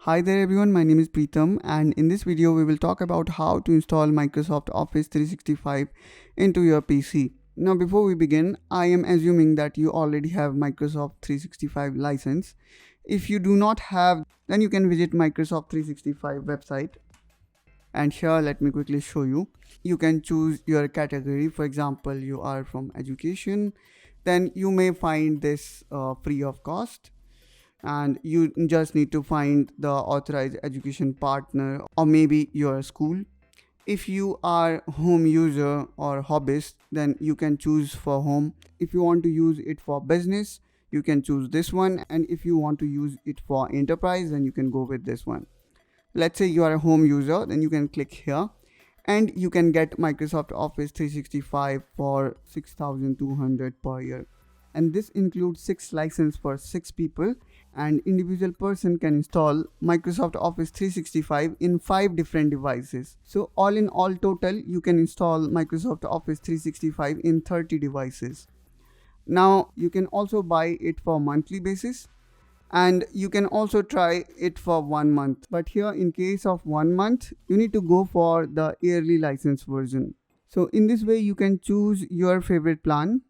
Hi there everyone, my name is Preetham and in this video we will talk about how to install Microsoft Office 365 into your PC. Now before we begin, I am assuming that you already have Microsoft 365 license. If you do not have, then you can visit Microsoft 365 website, and here let me quickly show you. You can choose your category. For example, you are from education, then you may find this free of cost, and you just need to find the authorized education partner or maybe your school. If you are home user or hobbyist, then you can choose for home. If you want to use it for business, you can choose this one, and if you want to use it for enterprise, then you can go with this one. Let's say you are a home user, then you can click here and you can get Microsoft Office 365 for 6,200 per year. And this includes 6 license for 6 people, and individual person can install Microsoft Office 365 in 5 different devices. So all in all total you can install Microsoft Office 365 in 30 devices. Now you can also buy it for monthly basis, and you can also try it for 1 month, but here in case of 1 month you need to go for the yearly license version. So in this way you can choose your favorite plan.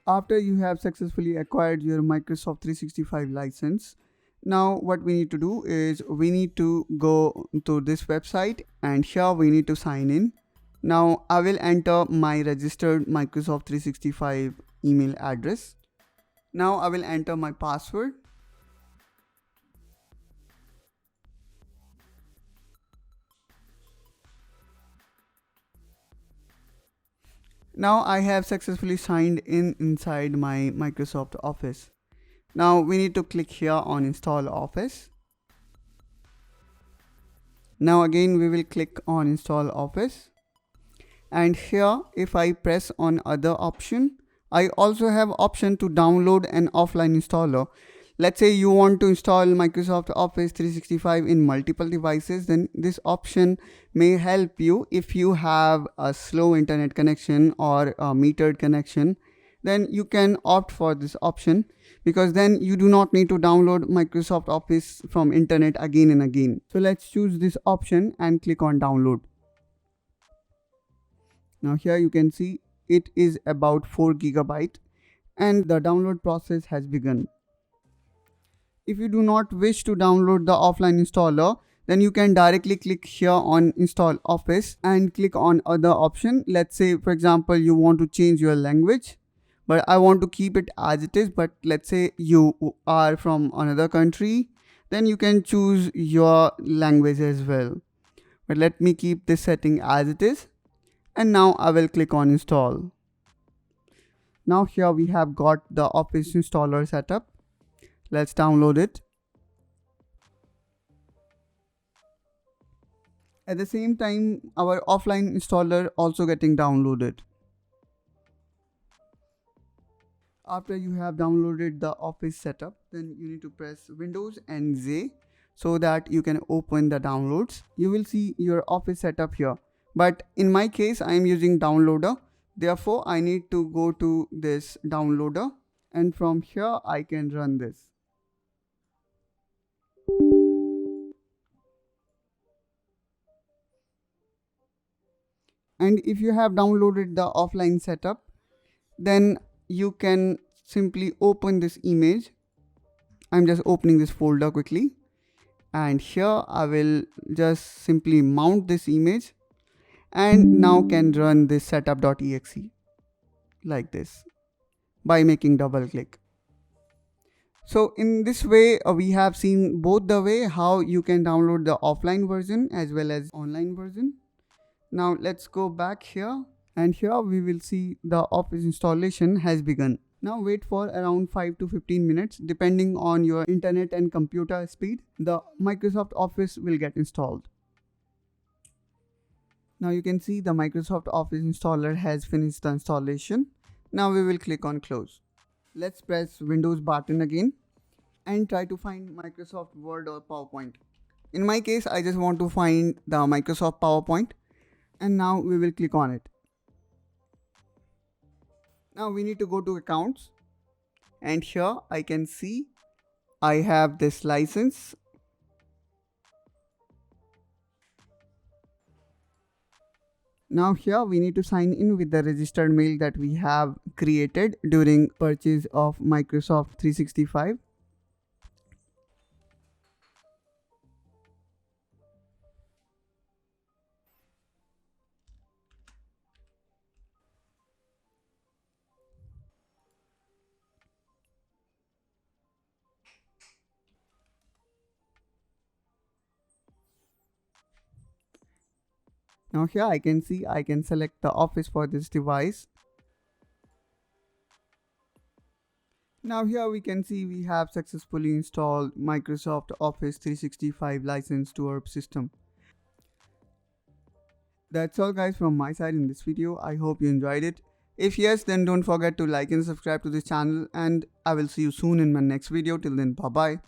After you have successfully acquired your Microsoft 365 license, now what we need to do is we need to go to this website, and here we need to sign in. Now I will enter my registered Microsoft 365 email address. Now I will enter my password. Now I have successfully signed in inside my Microsoft Office. Now we need to click here on install Office. Now again we will click on install Office, and here if I press on other option, I also have option to download an offline installer. Let's say you want to install Microsoft Office 365 in multiple devices, then this option may help you if you have a slow internet connection or a metered connection. Then you can opt for this option, because then you do not need to download Microsoft Office from internet again and again. So let's choose this option and click on download. Now here you can see it is about 4 GB and the download process has begun. If you do not wish to download the offline installer, then you can directly click here on install Office and click on other option. Let's say for example you want to change your language, but I want to keep it as it is, but let's say you are from another country, then you can choose your language as well. But let me keep this setting as it is, and now I will click on install. Now here we have got the Office installer setup. Let's download it. At the same time, our offline installer also getting downloaded. After you have downloaded the Office setup, then you need to press Windows and Z so that you can open the downloads. You will see your Office setup here, but in my case I am using downloader, therefore I need to go to this downloader, and from here I can run this. And if you have downloaded the offline setup, then you can simply open this image. I'm just opening this folder quickly, and here I will just simply mount this image, and now can run this setup.exe like this by making double click. So in this way we have seen both the way how you can download the offline version as well as online version. Now let's go back here, and here we will see the Office installation has begun. Now wait for around 5 to 15 minutes depending on your internet and computer speed. The Microsoft Office will get installed. Now you can see the Microsoft Office installer has finished the installation. Now we will click on close. Let's press Windows button again and try to find Microsoft Word or PowerPoint. In my case I just want to find the Microsoft PowerPoint, and now we will click on it. Now we need to go to accounts, and here I can see I have this license. Now here we need to sign in with the registered mail that we have created during purchase of Microsoft 365. Now here I can see I can select the office for this device. Now here we can see we have successfully installed Microsoft Office 365 license to our system. That's all guys from my side in this video. I hope you enjoyed it. If yes, then don't forget to like and subscribe to this channel, and I will see you soon in my next video. Till then, bye bye.